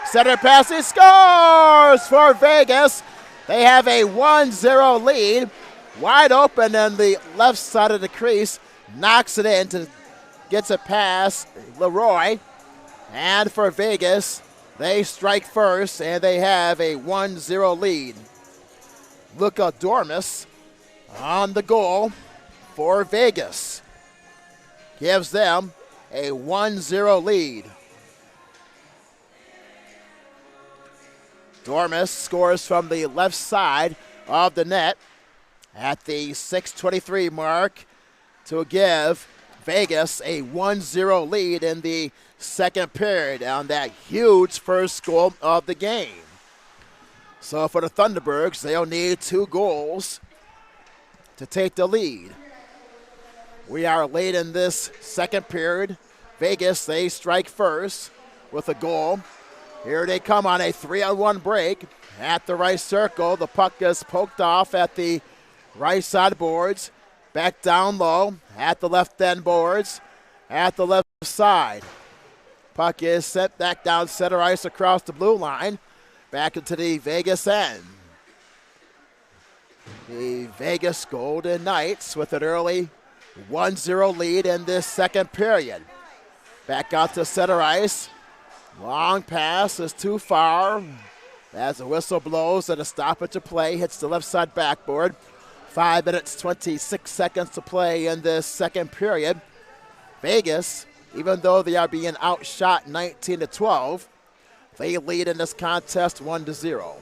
Center pass, he scores for Vegas. They have a 1-0 lead. Wide open on the left side of the crease. Knocks it in, gets it past Leroy. And for Vegas, they strike first, and they have a 1-0 lead. Luka Dormus on the goal for Vegas. Gives them a 1-0 lead. Dormus scores from the left side of the net at the 6:23 mark to give Vegas a 1-0 lead in the second period on that huge first goal of the game. So for the Thunderbirds, they'll need 2 goals to take the lead. We are late in this second period. Vegas, they strike first with a goal. Here they come on a 3-on-1 break at the right circle. The puck is poked off at the right side boards. Back down low at the left end boards at the left side. Puck is sent back down center ice across the blue line. Back into the Vegas end. The Vegas Golden Knights with an early 1-0 lead in this second period. Back out to center ice. Long pass is too far as the whistle blows and a stoppage of play hits the left side backboard. 5 minutes, 26 seconds to play in this second period. Vegas, even though they are being outshot 19-12, they lead in this contest 1-0.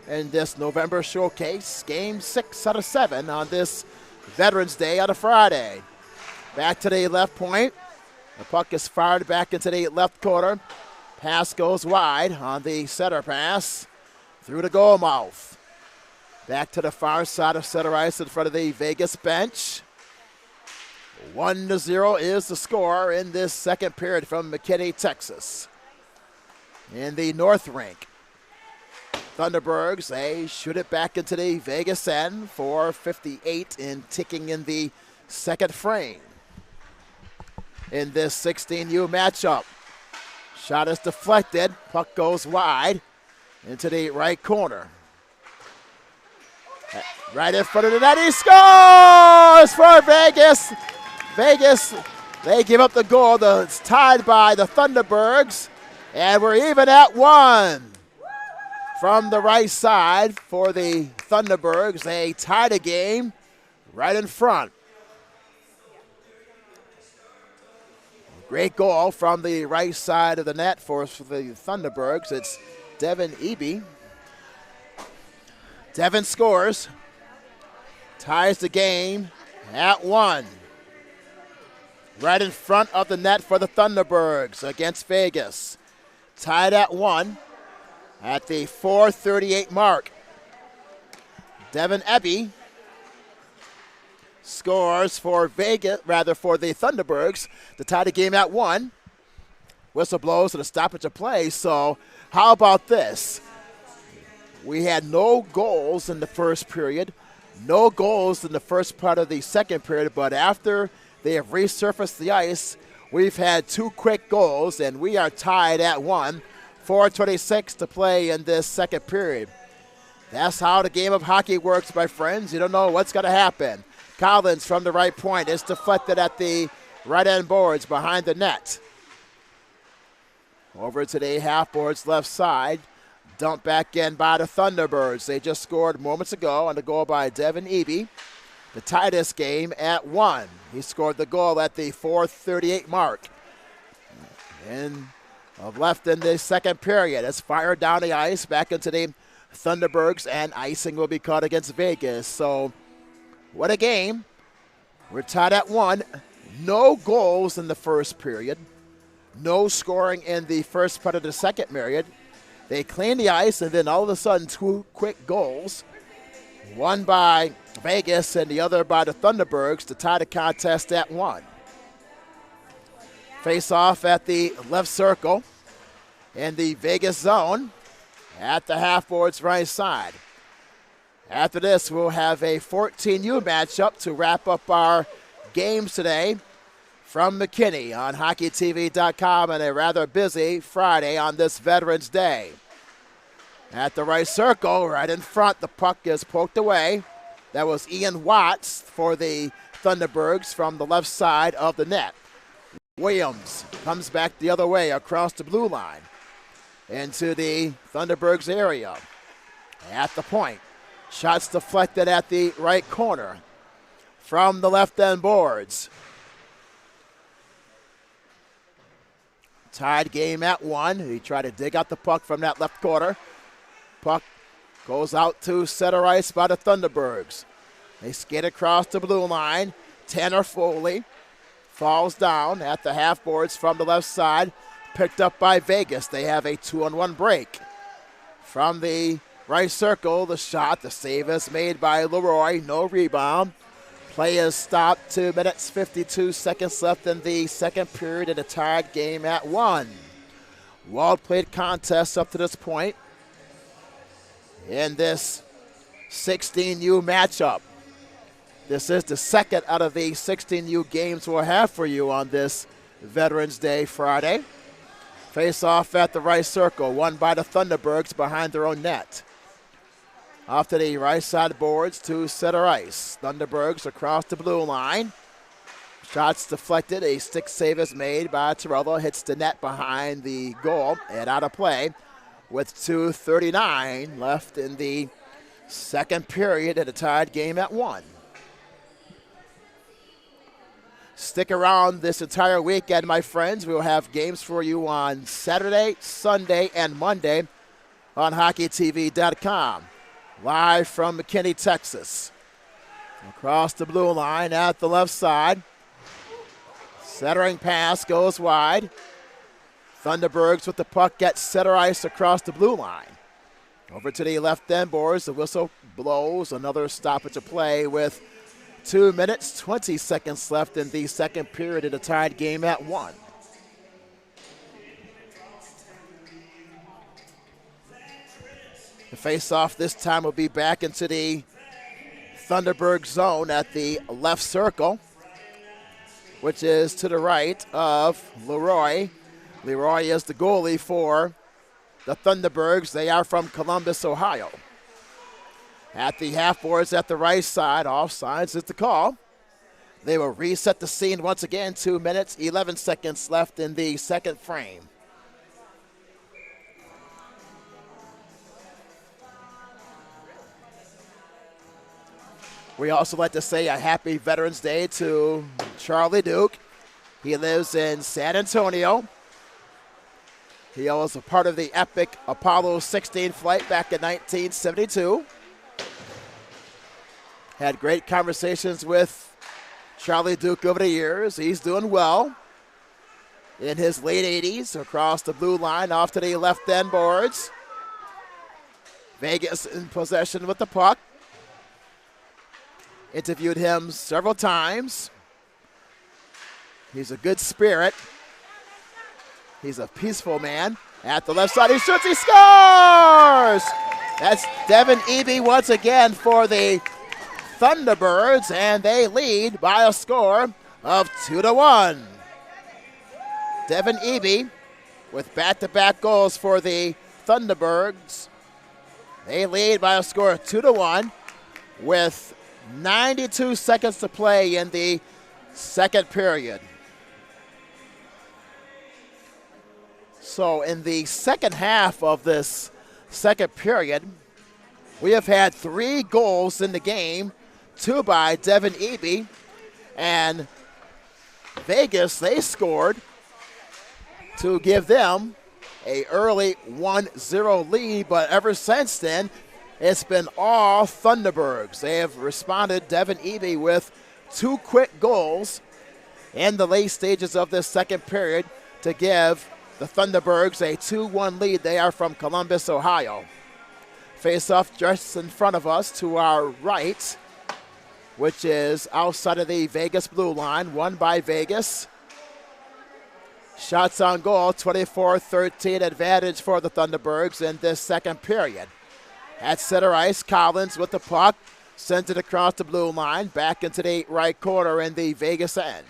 In this November showcase, game 6 out of 7 on this Veterans Day on a Friday. Back to the left point. The puck is fired back into the left corner. Pass goes wide on the center pass through the goal mouth. Back to the far side of center ice in front of the Vegas bench. 1-0 is the score in this second period from McKinney, Texas. In the North Rink, Thunderbirds, they shoot it back into the Vegas end. 4:58 in ticking in the second frame. In this 16U matchup, shot is deflected. Puck goes wide into the right corner. Right in front of the net, he scores for Vegas. Vegas, they give up the goal. It's tied by the Thunderbirds, and we're even at 1. From the right side for the Thunderbirds, they tie the game right in front. Great goal from the right side of the net for the Thunderbirds. It's Devin Eby. Devin scores, ties the game at 1. Right in front of the net for the Thunderbirds against Vegas. Tied at 1 at the 4:38 mark. Devin Eby scores for Vegas, rather for the Thunderbirds to tie the game at 1. Whistle blows and a stoppage of play. So how about this? We had no goals in the first period, no goals in the first part of the second period, but after they have resurfaced the ice, we've had 2 quick goals, and we are tied at 1. 4:26 to play in this second period. That's how the game of hockey works, my friends. You don't know what's going to happen. Collins from the right point is deflected at the right end boards behind the net. Over to the half boards left side. Dumped back in by the Thunderbirds. They just scored moments ago on the goal by Devin Eby to tie this game at 1. He scored the goal at the 4:38 mark. And left in the second period. It's fired down the ice back into the Thunderbirds, and icing will be caught against Vegas. So what a game. We're tied at 1. No goals in the first period. No scoring in the first part of the second period. They clean the ice, and then all of a sudden 2 quick goals. One by Vegas and the other by the Thunderbirds to tie the contest at 1. Face off at the left circle in the Vegas zone at the half boards right side. After this, we'll have a 14U matchup to wrap up our games today from McKinney on HockeyTV.com and a rather busy Friday on this Veterans Day. At the right circle, right in front, the puck is poked away. That was Ian Watts for the Thunderbirds from the left side of the net. Williams comes back the other way across the blue line into the Thunderbirds area. At the point, shots deflected at the right corner from the left end boards. Tied game at 1. He tried to dig out the puck from that left corner. Puck goes out to center ice by the Thunderbirds. They skate across the blue line. Tanner Foley falls down at the half boards from the left side. Picked up by Vegas. They have a 2-on-1 break. From the right circle, the shot, the save is made by Leroy. No rebound. Play is stopped. 2 minutes, 52 seconds left in the second period in a tied game at 1. Well-played contest up to this point in this 16U matchup. This is the second out of the 16U games we'll have for you on this Veterans Day Friday. Face off at the right circle, won by the Thunderbirds behind their own net. Off to the right side boards to center ice. Thunderbirds across the blue line. Shots deflected. A stick save is made by Torello. Hits the net behind the goal and out of play with 2:39 left in the second period at a tied game at 1. Stick around this entire weekend, my friends. We will have games for you on Saturday, Sunday, and Monday on HockeyTV.com. Live from McKinney, Texas. Across the blue line at the left side. Centering pass goes wide. Thunderbirds with the puck at center ice across the blue line. Over to the left end boards. The whistle blows. Another stoppage of play with 2 minutes, 20 seconds left in the second period in a tied game at 1. The face-off this time will be back into the Thunderbird zone at the left circle, which is to the right of Leroy. Leroy is the goalie for the Thunderbirds. They are from Columbus, Ohio. At the half boards at the right side, offsides is the call. They will reset the scene once again. 2 minutes, 11 seconds left in the second frame. We also like to say a happy Veterans Day to Charlie Duke. He lives in San Antonio. He was a part of the epic Apollo 16 flight back in 1972. Had great conversations with Charlie Duke over the years. He's doing well in his late 80s across the blue line off to the left end boards. Vegas in possession with the puck. Interviewed him several times. He's a good spirit. He's a peaceful man. At the left side, he shoots, he scores! That's Devin Eby once again for the Thunderbirds, and they lead by a score of 2-1. Devin Eby with back-to-back goals for the Thunderbirds. They lead by a score of 2-1 with 92 seconds to play in the second period. So in the second half of this second period, we have had 3 goals in the game, 2 by Devin Eby, and Vegas, they scored to give them an early 1-0 lead, but ever since then, it's been all Thunderbirds. They have responded, Devin Eby, with 2 quick goals in the late stages of this second period to give the Thunderbirds a 2-1 lead. They are from Columbus, Ohio. Face-off just in front of us to our right, which is outside of the Vegas blue line, won by Vegas. Shots on goal, 24-13 advantage for the Thunderbirds in this second period. At center ice, Collins with the puck, sends it across the blue line, back into the right corner in the Vegas end.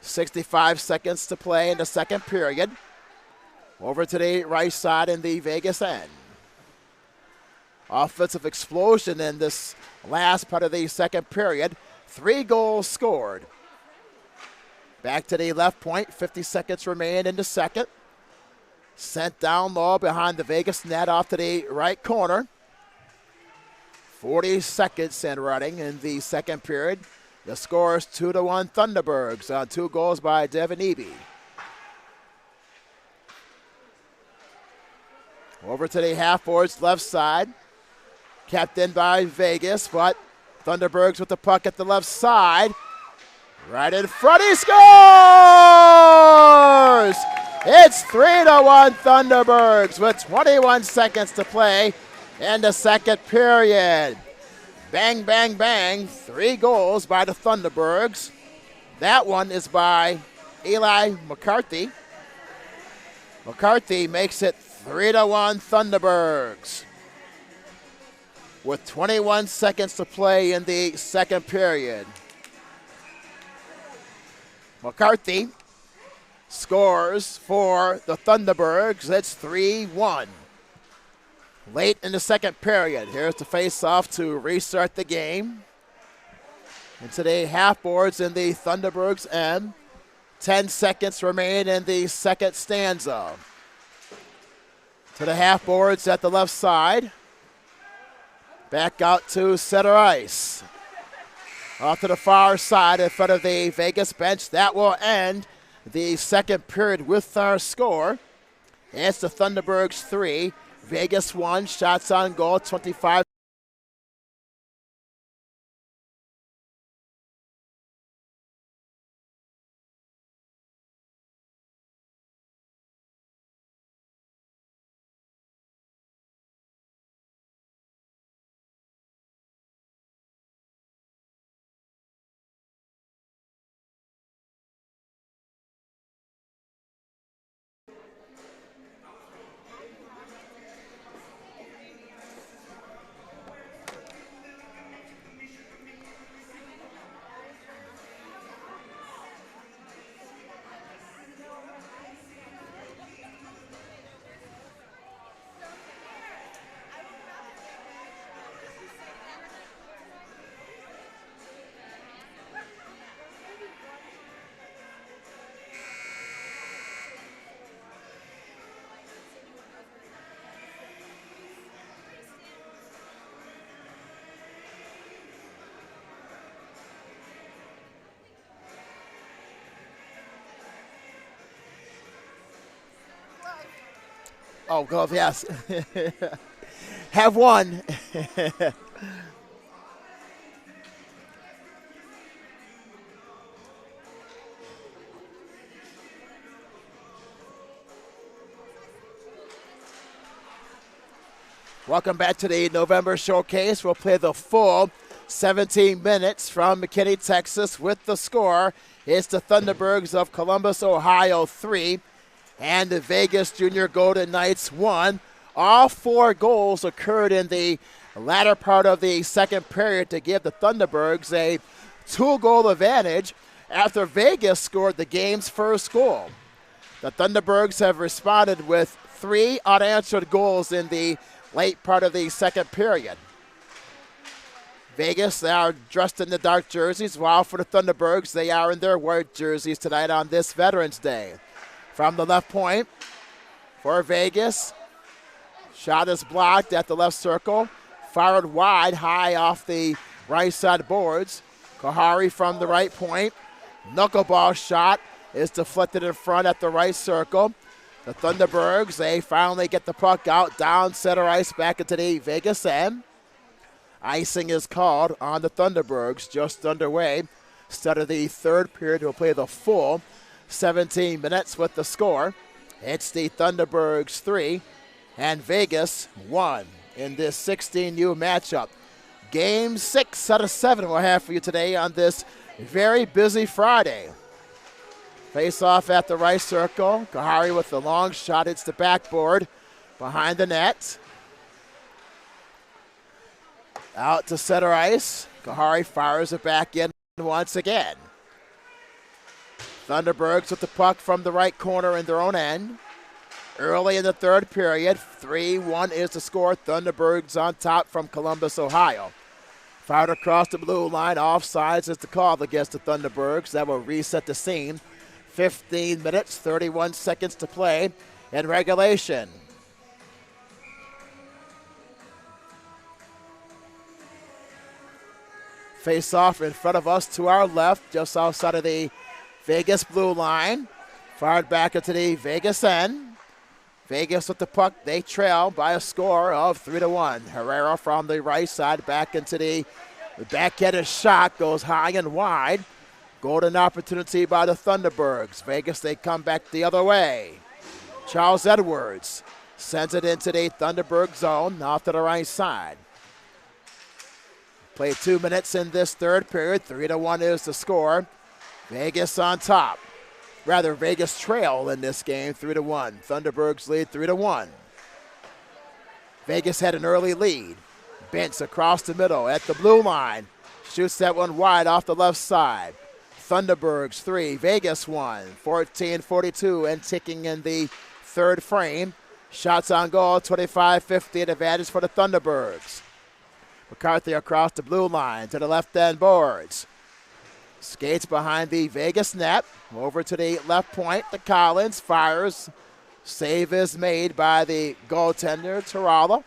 65 seconds to play in the second period. Over to the right side in the Vegas end. Offensive explosion in this last part of the second period. 3 goals scored. Back to the left point, 50 seconds remain in the second. Sent down low behind the Vegas net off to the right corner. 40 seconds in running in the second period. The score is 2-1 Thunderbirds on 2 goals by Devin Eby. Over to the half-boards left side. Kept in by Vegas, but Thunderbirds with the puck at the left side. Right in front, he scores! It's 3-1 Thunderbirds with 21 seconds to play in the second period. Bang, bang, bang. 3 goals by the Thunderbirds. That one is by Eli McCarthy. McCarthy makes it 3-1 Thunderbirds with 21 seconds to play in the second period. McCarthy scores for the Thunderbirds. It's 3-1. Late in the second period. Here's the face-off to restart the game. Into the half-boards in the Thunderbirds end. 10 seconds remain in the second stanza. To the half-boards at the left side. Back out to center ice. Off to the far side in front of the Vegas bench. That will end the second period with our score. It's the Thunderbirds 3, Vegas 1. Shots on goal, 25. Oh, glove, yes. Have one. Welcome back to the November Showcase. We'll play the full 17 minutes from McKinney, Texas with the score. It's the Thunderbirds of Columbus, Ohio 3 and the Vegas Junior Golden Knights 1. All 4 goals occurred in the latter part of the second period to give the Thunderbirds a 2-goal advantage after Vegas scored the game's first goal. The Thunderbirds have responded with 3 unanswered goals in the late part of the second period. Vegas, they are dressed in the dark jerseys, while for the Thunderbirds, they are in their white jerseys tonight on this Veterans Day. From the left point for Vegas. Shot is blocked at the left circle. Fired wide, high off the right side boards. Kahari from the right point. Knuckleball shot is deflected in front at the right circle. The Thunderbirds, they finally get the puck out down center ice back into the Vegas end. Icing is called on the Thunderbirds, just underway. Start of the third period, we'll play the full 17 minutes with the score. It's the Thunderbirds 3 and Vegas 1 in this 16U matchup. Game 6 out of 7 we'll have for you today on this very busy Friday. Face off at the right circle. Kahari with the long shot. It's the backboard behind the net. Out to center ice. Kahari fires it back in once again. Thunderbirds with the puck from the right corner in their own end. Early in the third period, 3-1 is the score. Thunderbirds on top from Columbus, Ohio. Fired across the blue line. Offsides is the call against the Thunderbirds. That will reset the scene. 15 minutes, 31 seconds to play in regulation. Face off in front of us to our left, just outside of the Vegas blue line. Fired back into the Vegas end. Vegas with the puck. They trail by a score of 3-1. Herrera from the right side back into the backhanded shot. Goes high and wide. Golden opportunity by the Thunderbirds. Vegas, they come back the other way. Charles Edwards sends it into the Thunderbird zone off to the right side. Played 2 minutes in this third period. 3-1 is the score. Vegas on top. Rather, Vegas trail in this game, 3-1. Thunderbirds lead 3-1. Vegas had an early lead. Bentz across the middle at the blue line. Shoots that one wide off the left side. Thunderbirds 3, Vegas 1. 14-42 and ticking in the third frame. Shots on goal, 25-50 at advantage for the Thunderbirds. McCarthy across the blue line to the left end boards. Skates behind the Vegas net. Over to the left point. The Collins fires. Save is made by the goaltender, Tarala.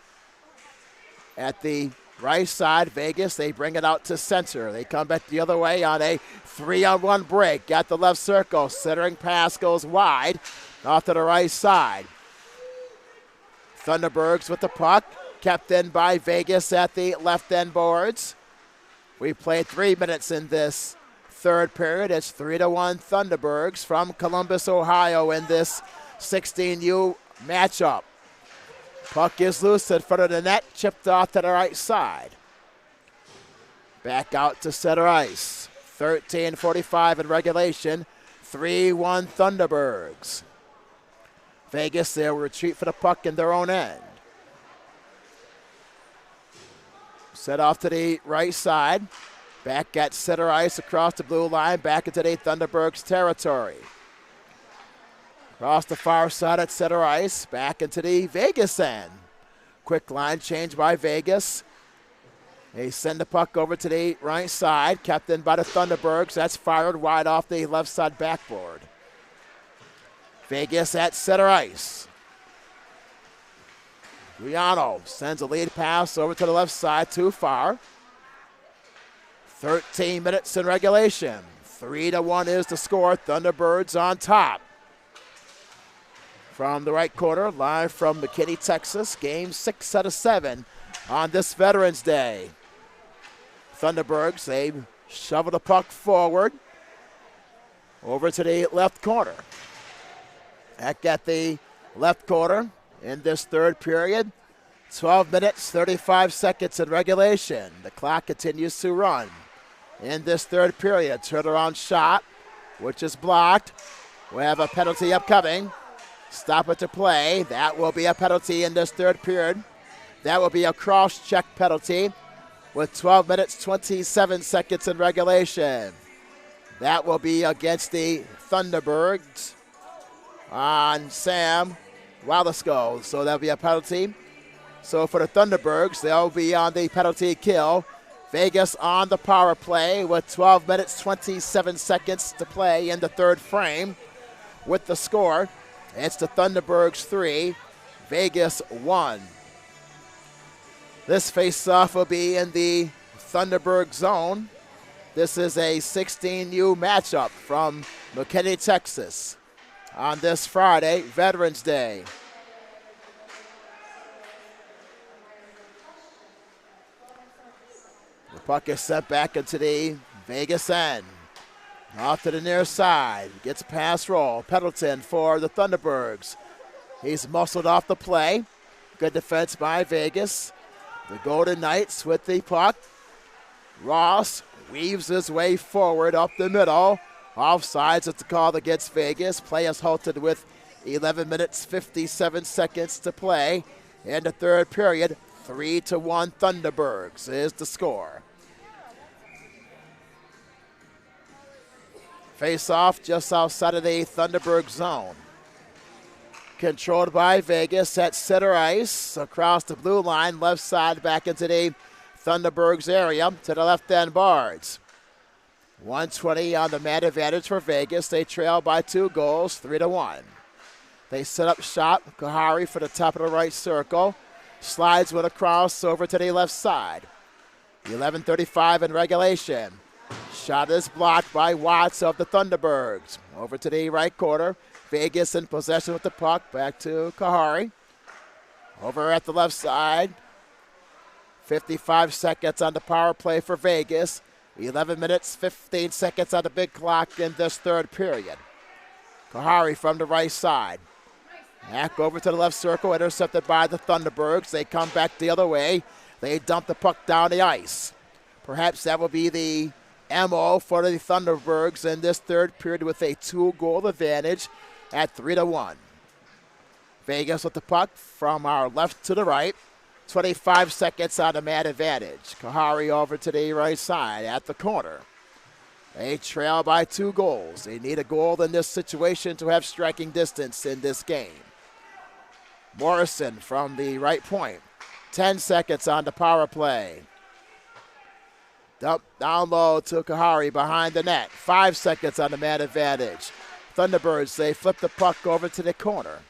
At the right side, Vegas, they bring it out to center. They come back the other way on a 3-on-1 break. Got the left circle. Centering pass goes wide off to the right side. Thunderbirds with the puck. Kept in by Vegas at the left end boards. We played 3 minutes in this third period. It's 3-1 Thunderbirds from Columbus, Ohio in this 16U matchup. Puck is loose in front of the net, chipped off to the right side. Back out to center ice. 13:45 in regulation. 3-1 Thunderbirds. Vegas, they'll retreat for the puck in their own end. Set off to the right side. Back at center ice across the blue line. Back into the Thunderbirds territory. Across the far side at center ice. Back into the Vegas end. Quick line change by Vegas. They send the puck over to the right side. Kept in by the Thunderbirds. That's fired wide off the left side backboard. Vegas at center ice. Riano sends a lead pass over to the left side, too far. 13 minutes in regulation. 3-1 is the score. Thunderbirds on top. From the right corner, live from McKinney, Texas. Game 6 out of 7 on this Veterans Day. Thunderbirds, they shovel the puck forward. Over to the left corner. Back at the left corner. In this third period, 12 minutes, 35 seconds in regulation. The clock continues to run. In this third period, turnaround shot, which is blocked. We have a penalty upcoming. Stop it to play. That will be a penalty in this third period. That will be a cross-check penalty with 12 minutes, 27 seconds in regulation. That will be against the Thunderbirds on Sam Walesko, so that'll be a penalty. So for the Thunderbirds, they'll be on the penalty kill. Vegas on the power play with 12 minutes, 27 seconds to play in the third frame. With the score, it's the Thunderbirds 3, Vegas 1. This face-off will be in the Thunderbird zone. This is a 16U matchup from McKinney, Texas. On this Friday, Veterans Day. The puck is sent back into the Vegas end. Off to the near side. Gets a pass roll. Pendleton for the Thunderbirds. He's muscled off the play. Good defense by Vegas. The Golden Knights with the puck. Ross weaves his way forward up the middle. Offsides, it's a call against Vegas. Play is halted with 11 minutes, 57 seconds to play. In the third period, 3-1 Thunderbirds is the score. Face off just outside of the Thunderbird zone. Controlled by Vegas at center ice. Across the blue line, left side back into the Thunderbirds area to the left end boards. 120 on the man advantage for Vegas. They trail by 2 goals, 3-1. They set up shot. Kahari for the top of the right circle. Slides one across over to the left side. 11:35 in regulation. Shot is blocked by Watts of the Thunderbirds. Over to the right corner. Vegas in possession with the puck. Back to Kahari. Over at the left side. 55 seconds on the power play for Vegas. 11 minutes, 15 seconds on the big clock in this third period. Kahari from the right side. Back over to the left circle, intercepted by the Thunderbirds. They come back the other way. They dump the puck down the ice. Perhaps that will be the MO for the Thunderbirds in this third period with a 2-goal advantage at 3-1. Vegas with the puck from our left to the right. 25 seconds on the man advantage. Kahari over to the right side at the corner. They trail by 2 goals. They need a goal in this situation to have striking distance in this game. Morrison from the right point. 10 seconds on the power play. Dump down low to Kahari behind the net. 5 seconds on the man advantage. Thunderbirds, they flip the puck over to the corner.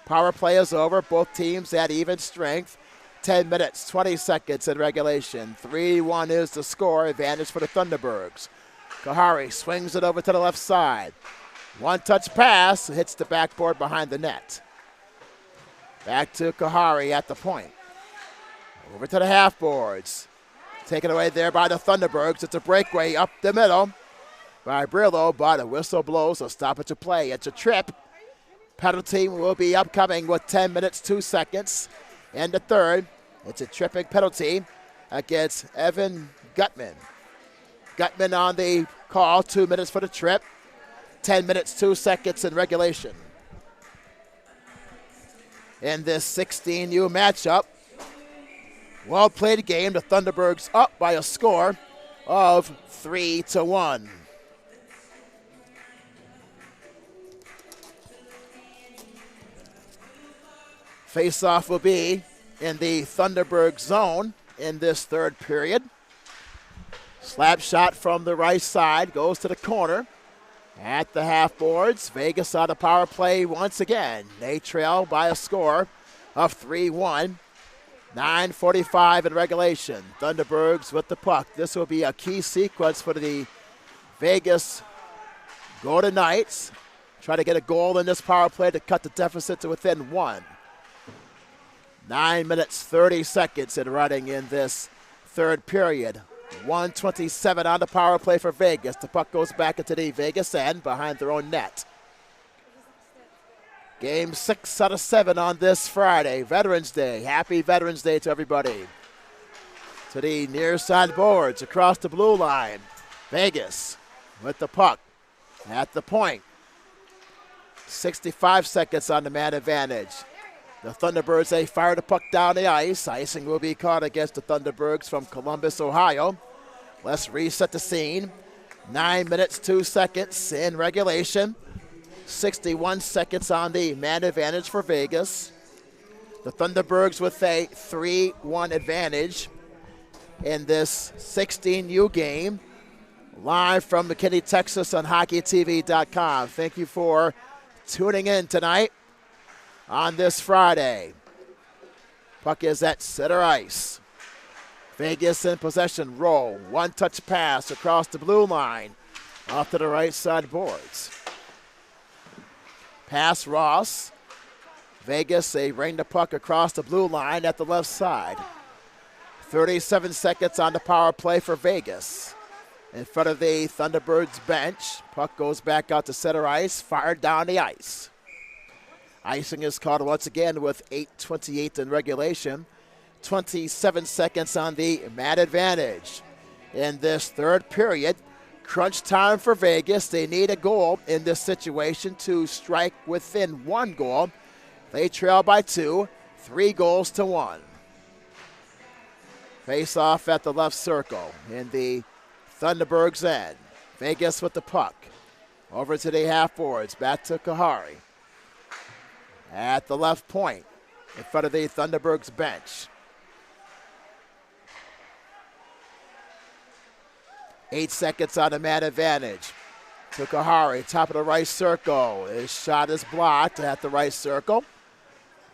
Power play is over. Both teams at even strength. 10 minutes, 20 seconds in regulation. 3-1 is the score. Advantage for the Thunderbirds. Kahari swings it over to the left side. One-touch pass hits the backboard behind the net. Back to Kahari at the point. Over to the half boards. Taken away there by the Thunderbirds. It's a breakaway up the middle by Brillo, but a whistle blows, a stoppage of play. It's a trip. Penalty will be upcoming with 10 minutes, 2 seconds. In the third, it's a tripping penalty against Evan Gutman. Gutman on the call, 2 minutes for the trip. 10 minutes, 2 seconds in regulation. In this 16U matchup, well-played game. The Thunderbirds up by a score of 3-1. Face-off will be in the Thunderbird zone in this third period. Slap shot from the right side goes to the corner. At the half boards, Vegas on the power play once again. They trail by a score of 3-1. 9:45 in regulation. Thunderbirds with the puck. This will be a key sequence for the Vegas Golden Knights. Try to get a goal in this power play to cut the deficit to within 1. 9 minutes, 30 seconds in running in this third period. 1:27 on the power play for Vegas. The puck goes back into the Vegas end behind their own net. Game 6 out of 7 on this Friday, Veterans Day. Happy Veterans Day to everybody. To the near side boards across the blue line. Vegas with the puck at the point. 65 seconds on the man advantage. The Thunderbirds, they fire the puck down the ice. Icing will be caught against the Thunderbirds from Columbus, Ohio. Let's reset the scene. 9 minutes, 2 seconds in regulation. 61 seconds on the man advantage for Vegas. The Thunderbirds with a 3-1 advantage in this 16U game. Live from McKinney, Texas on HockeyTV.com. Thank you for tuning in tonight on this Friday. Puck is at center ice. Vegas in possession, roll. One-touch pass across the blue line. Off to the right side boards. Pass Ross. Vegas, they ring the puck across the blue line at the left side. 37 seconds on the power play for Vegas. In front of the Thunderbirds bench. Puck goes back out to center ice, fired down the ice. Icing is called once again with 8:28 in regulation. 27 seconds on the man advantage. In this third period, crunch time for Vegas. They need a goal in this situation to strike within 1 goal. They trail by 2, 3-1. Face off at the left circle in the Thunderbirds end. Vegas with the puck. Over to the half boards. Back to Kahari. At the left point. In front of the Thunderbirds bench. 8 seconds on the man advantage. To Kahari, top of the right circle. His shot is blocked at the right circle.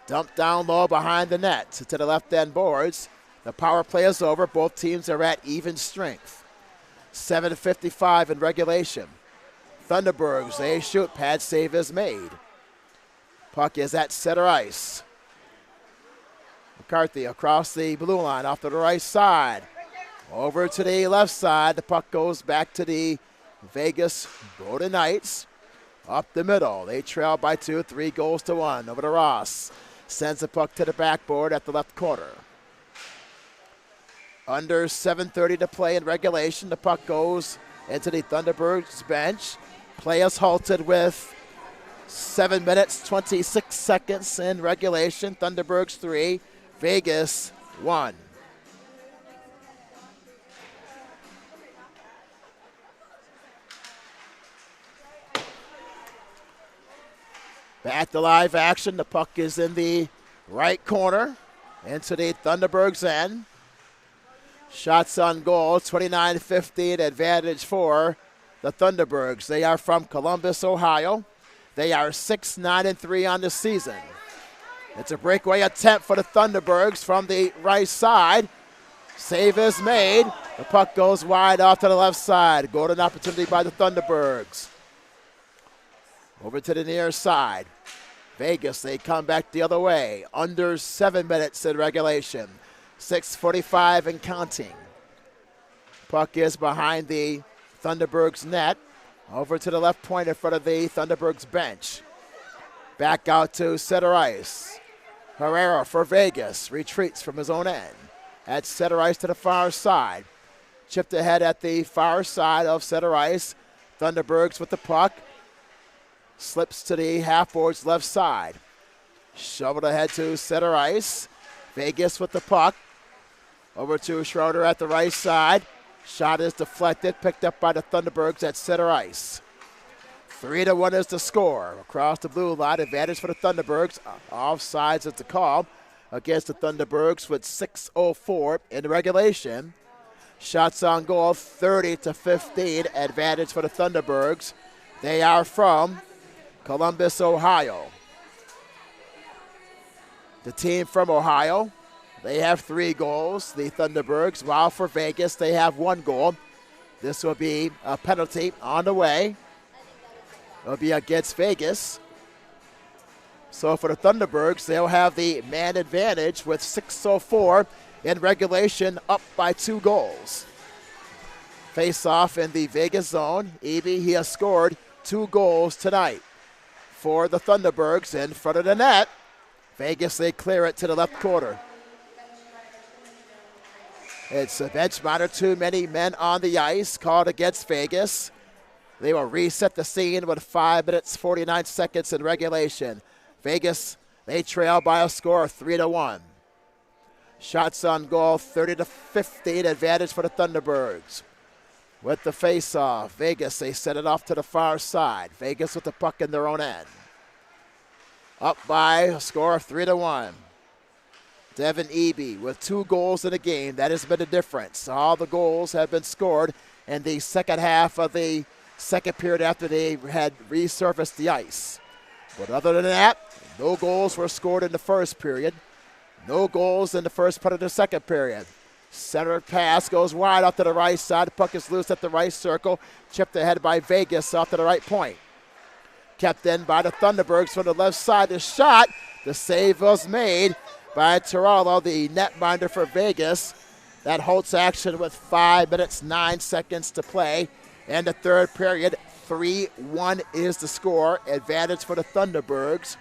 Dumped down low behind the net to the left end boards. The power play is over. Both teams are at even strength. 7:55 in regulation. Thunderbirds, they shoot. Pad save is made. Puck is at center ice. McCarthy across the blue line off to the right side. Over to the left side. The puck goes back to the Vegas Golden Knights. Up the middle. They trail by 2, 3-1. Over to Ross. Sends the puck to the backboard at the left corner. Under 7:30 to play in regulation. The puck goes into the Thunderbirds bench. Play is halted with 7 minutes, 26 seconds in regulation. Thunderbirds 3, Vegas 1. Back to live action. The puck is in the right corner into the Thunderbirds end. Shots on goal, 29-15 advantage for the Thunderbirds. They are from Columbus, Ohio. They are 6-9-3 on the season. It's a breakaway attempt for the Thunderbirds from the right side. Save is made. The puck goes wide off to the left side. Golden opportunity by the Thunderbirds. Over to the near side. Vegas, they come back the other way. Under 7 minutes in regulation. 6:45 and counting. Puck is behind the Thunderbirds net. Over to the left point in front of the Thunderbirds bench. Back out to center ice. Herrera for Vegas. Retreats from his own end. At center ice to the far side. Chipped ahead at the far side of center ice. Thunderbirds with the puck. Slips to the half boards left side. Shoveled ahead to center ice. Vegas with the puck. Over to Schroeder at the right side. Shot is deflected, picked up by the Thunderbirds at center ice. 3-1 is the score. Across the blue line, advantage for the Thunderbirds. Offsides is the call against the Thunderbirds with 6:04 in regulation. Shots on goal, 30-15, advantage for the Thunderbirds. They are from Columbus, Ohio. The team from Ohio, they have 3 goals, the Thunderbirds, while for Vegas they have 1 goal. This will be a penalty on the way. It'll be against Vegas. So for the Thunderbirds, they'll have the man advantage with 6:04 in regulation, up by 2 goals. Face off in the Vegas zone. Eby, he has scored 2 goals tonight for the Thunderbirds in front of the net. Vegas, they clear it to the left corner. It's a bench minor, too many men on the ice, called against Vegas. They will reset the scene with 5 minutes, 49 seconds in regulation. Vegas, they trail by a score of 3-1. Shots on goal, 30-15, advantage for the Thunderbirds. With the face-off, Vegas, they set it off to the far side. Vegas with the puck in their own end. Up by a score of 3-1. Devin Eby with 2 goals in a game. That has been the difference. All the goals have been scored in the second half of the second period after they had resurfaced the ice. But other than that, no goals were scored in the first period. No goals in the first part of the second period. Center pass goes wide off to the right side. The puck is loose at the right circle. Chipped ahead by Vegas off to the right point. Kept in by the Thunderbirds from the left side. The shot, the save was made by Tiralo, the netminder for Vegas. That halts action with 5 minutes, 9 seconds to play. And the third period, 3-1 is the score. Advantage for the Thunderbirds.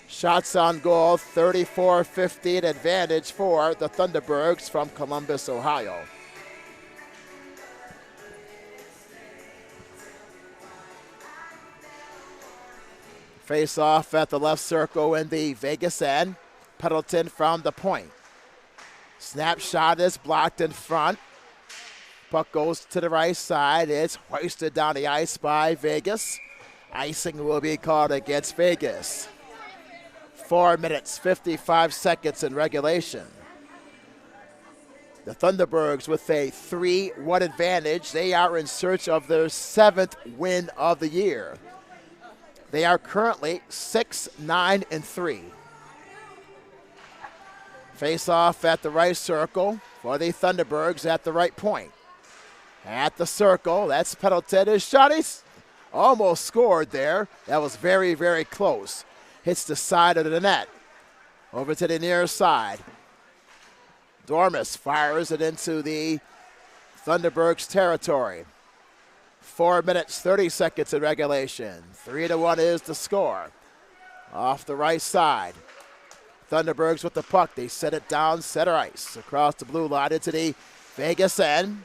Shots on goal, 34-15, advantage for the Thunderbirds from Columbus, Ohio. Face off at the left circle in the Vegas end. Pendleton from the point. Snapshot is blocked in front. Puck goes to the right side. It's hoisted down the ice by Vegas. Icing will be called against Vegas. 4 minutes, 55 seconds in regulation. The Thunderbirds with a 3-1 advantage. They are in search of their 7th win of the year. They are currently 6-9-3. Face off at the right circle for the Thunderbirds at the right point. At the circle, that's Pendleton. His shot, he's almost scored there. That was very, very close. Hits the side of the net. Over to the near side. Dormus fires it into the Thunderbirds territory. 4 minutes, 30 seconds in regulation. 3-1 is the score. Off the right side. Thunderbirds with the puck. They set it down center ice. Across the blue line into the Vegas end.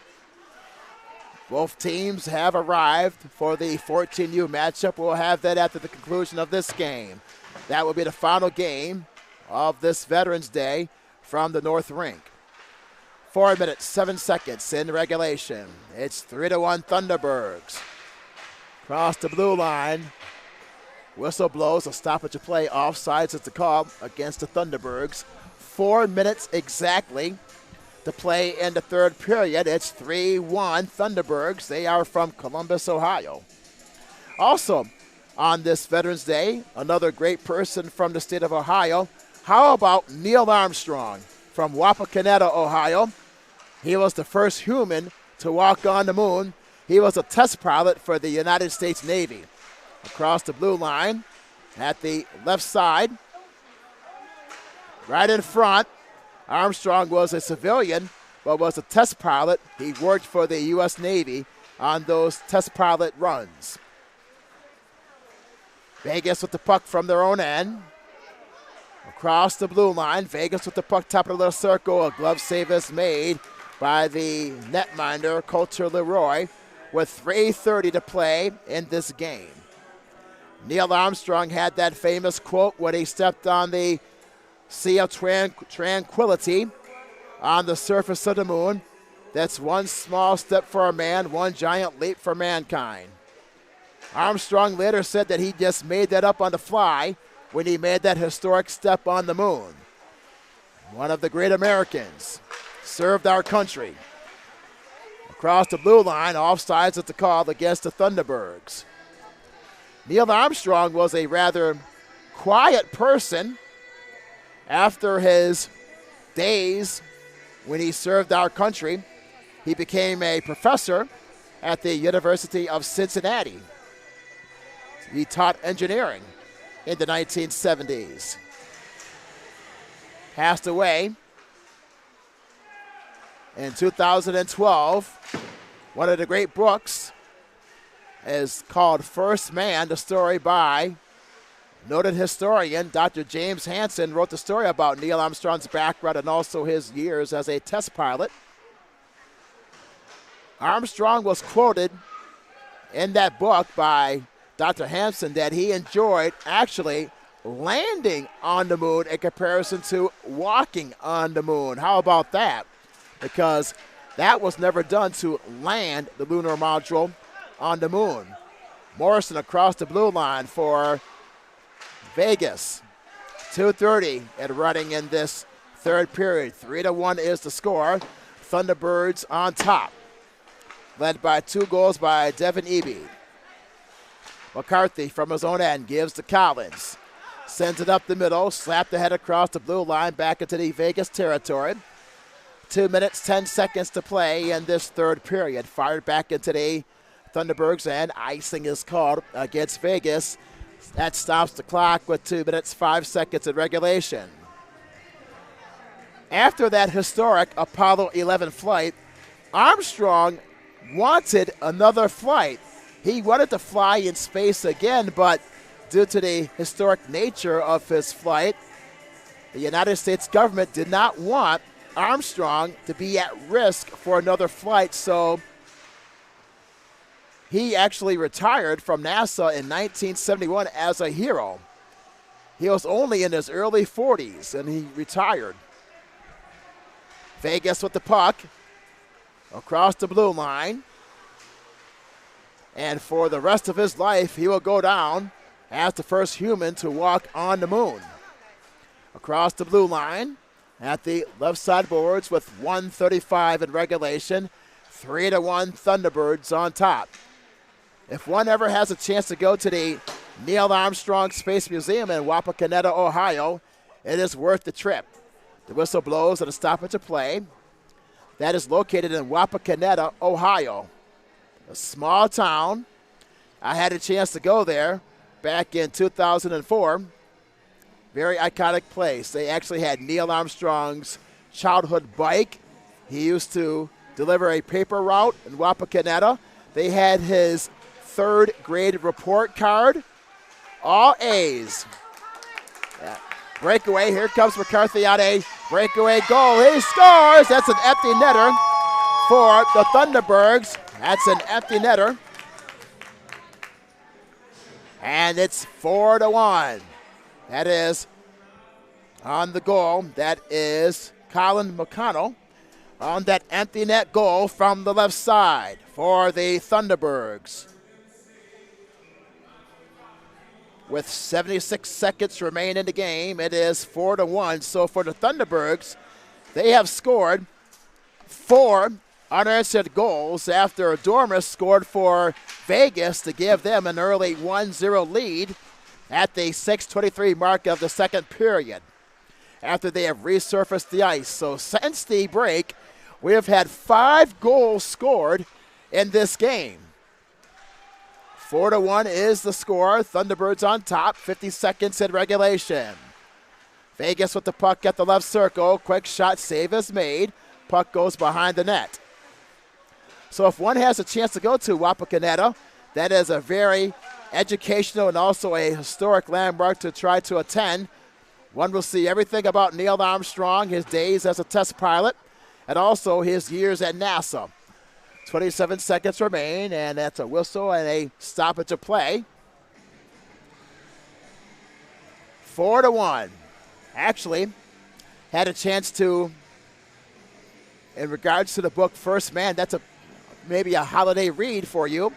Both teams have arrived for the 14U matchup. We'll have that after the conclusion of this game. That will be the final game of this Veterans Day from the North Rink. 4 minutes, 7 seconds in regulation. It's 3-1 Thunderbirds. Across the blue line. Whistle blows, a stoppage of play. Offsides is the call against the Thunderbirds. 4 minutes exactly to play in the third period. It's 3-1 Thunderbirds. They are from Columbus, Ohio. Also, on this Veterans Day, another great person from the state of Ohio. How about Neil Armstrong from Wapakoneta, Ohio? He was the first human to walk on the moon. He was a test pilot for the United States Navy. Across the blue line at the left side. Right in front, Armstrong was a civilian, but was a test pilot. He worked for the U.S. Navy on those test pilot runs. Vegas with the puck from their own end. Across the blue line, Vegas with the puck top of the little circle. A glove save is made by the netminder, Coulter Leroy, with 3:30 to play in this game. Neil Armstrong had that famous quote when he stepped on the Sea of Tranquility on the surface of the moon. That's one small step for a man, one giant leap for mankind. Armstrong later said that he just made that up on the fly when he made that historic step on the moon. One of the great Americans, served our country. Across the blue line, offsides at the call against the Thunderbirds. Neil Armstrong was a rather quiet person after his days when he served our country. He became a professor at the University of Cincinnati. He taught engineering in the 1970s. Passed away in 2012. One of the great books is called First Man, the story by noted historian Dr. James Hansen. Wrote the story about Neil Armstrong's background and also his years as a test pilot. Armstrong was quoted in that book by Dr. Hansen that he enjoyed actually landing on the moon in comparison to walking on the moon. How about that? Because that was never done to land the lunar module on the moon. Morrison across the blue line for Vegas. 2:30 and running in this third period. 3-1 is the score. Thunderbirds on top. Led by 2 goals by Devin Eby. McCarthy from his own end gives to Collins. Sends it up the middle, slapped the head across the blue line back into the Vegas territory. 2 minutes, 10 seconds to play in this third period. Fired back into the Thunderbirds, and icing is called against Vegas. That stops the clock with 2 minutes, 5 seconds in regulation. After that historic Apollo 11 flight, Armstrong wanted another flight. He wanted to fly in space again, but due to the historic nature of his flight, the United States government did not want Armstrong to be at risk for another flight, so he actually retired from NASA in 1971 as a hero. He was only in his early 40s, and he retired. Vegas with the puck. across the blue line. And for the rest of his life, he will go down as the first human to walk on the moon. Across the blue line at the left side boards with 1:35 in regulation, 3-1 Thunderbirds on top. If one ever has a chance to go to the Neil Armstrong Space Museum in Wapakoneta, Ohio, it is worth the trip. The whistle blows at a stoppage of play. That is located in Wapakoneta, Ohio, a small town. I had a chance to go there back in 2004. Very iconic place. They actually had Neil Armstrong's childhood bike. He used to deliver a paper route in Wapakoneta. They had his third grade report card. All A's. Yeah. Breakaway. Here comes McCarthy on a breakaway goal. He scores. That's an empty netter for the Thunderbirds. That's an empty netter. And it's 4-1. That is on the goal. That is Colin McConnell on that empty net goal from the left side for the Thunderbirds. With 76 seconds remain in the game, it is 4-1. So for the Thunderbirds, they have scored 4 unanswered goals after Dormus scored for Vegas to give them an early 1-0 lead at the 6:23 mark of the second period after they have resurfaced the ice. So since the break, we have had 5 goals scored in this game. 4-1 is the score. Thunderbirds on top, 50 seconds in regulation. Vegas with the puck at the left circle. Quick shot save is made. Puck goes behind the net. So if one has a chance to go to Wapakoneta, that is a very educational and also a historic landmark to try to attend. One will see everything about Neil Armstrong, his days as a test pilot, and also his years at NASA. 27 seconds remain, and that's a whistle and a stoppage of play. 4-1. Actually, had a chance to, in regards to the book First Man, that's maybe a holiday read for you.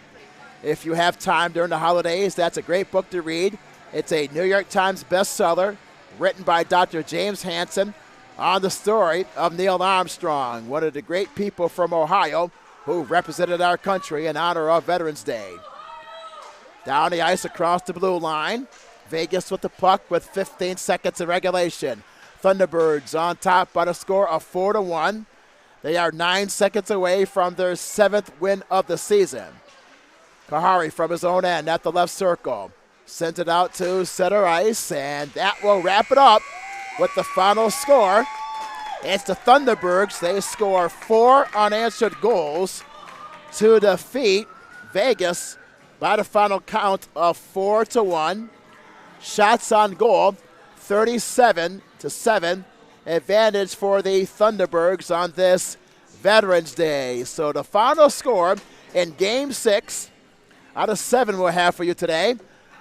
If you have time during the holidays, that's a great book to read. It's a New York Times bestseller written by Dr. James Hansen on the story of Neil Armstrong, one of the great people from Ohio who represented our country in honor of Veterans Day. Down the ice across the blue line. Vegas with the puck with 15 seconds in regulation. Thunderbirds on top by the score of 4-1. They are 9 seconds away from their 7th win of the season. Kahari from his own end at the left circle. Sends it out to center ice, and that will wrap it up with the final score. It's the Thunderbirds. They score 4 unanswered goals to defeat Vegas by the final count of 4-1. Shots on goal, 37-7. Advantage for the Thunderbirds on this Veterans Day. So the final score in Game 6 out of 7 we'll have for you today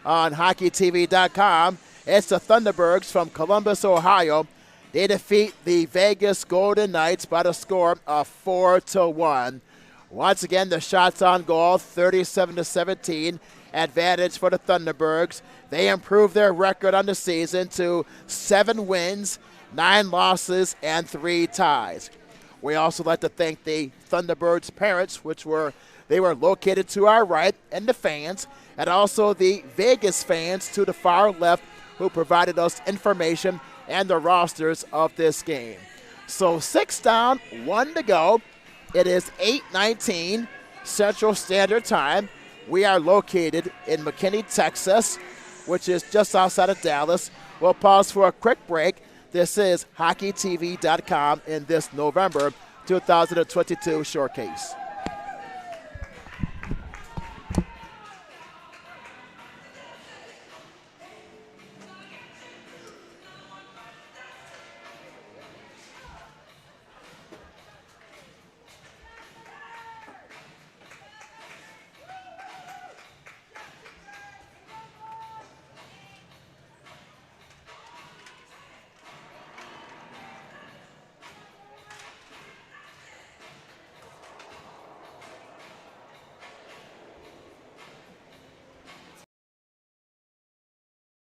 on HockeyTV.com. It's the Thunderbirds from Columbus, Ohio. They defeat the Vegas Golden Knights by the score of 4-1. Once again, the shots on goal, 37-17. Advantage for the Thunderbirds. They improved their record on the season to 7 wins, 9 losses, and 3 ties. We also like to thank the Thunderbirds' parents, they were located to our right, and the fans, and also the Vegas fans to the far left who provided us information and the rosters of this game. So 6 down, 1 to go. It is 8:19 Central Standard Time. We are located in McKinney, Texas, which is just outside of Dallas. We'll pause for a quick break. This is HockeyTV.com in this November 2022 showcase.